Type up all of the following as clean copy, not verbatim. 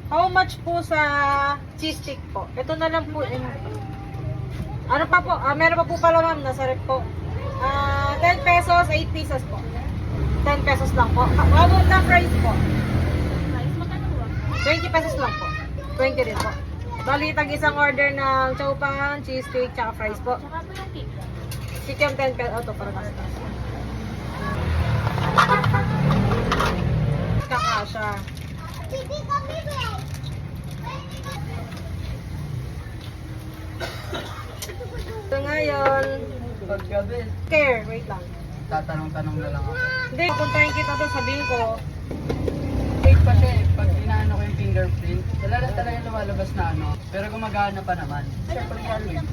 How much po sa cheese stick po? Ito na lang po. Ano pa po? Meron pa po pala ma'am, nasa rep po. 10 pesos, 8 pieces po. 10 pesos lang po. How about the fries po? 20 pesos lang po. 20 rin po. Bali, tag isang order ng chow pan, cheese stick, tsaka fries po. Chicken 10 pesos. Ito, para kasi. Kakasha. So ngayon, Paggabi, care, wait lang. tatanong-tanong na lang ako. Hindi, puntahin kita doon, sabihin ko. Fake pa siya eh. Pag inaano ko yung fingerprint, talaga lumalabas na ano. Pero gumagana pa naman. Siyempre Halloween.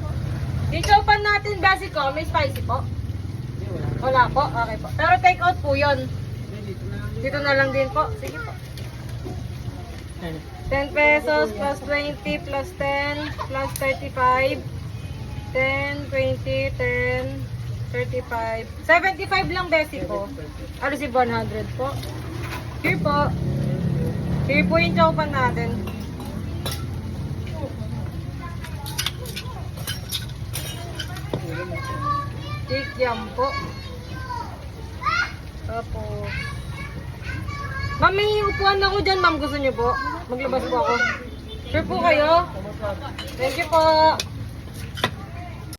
Yung chow pan natin, basic ko, may spicy po. Hindi, wala. Wala po, okay po. Pero take out po yun. Hindi, dito na lang. Dito na lang din po. Sige po. 10 pesos plus 20 plus 10 plus 35. 10, 20, 10, 35. 75 lang basic ko. Ano si 100 po? Here po. Here po yung chow pan natin. Take yam po. Tapos ma'am, may upuan ako dyan, ma'am. Gusto niyo po? Maglabas po ako. Sure po kayo? Thank you po.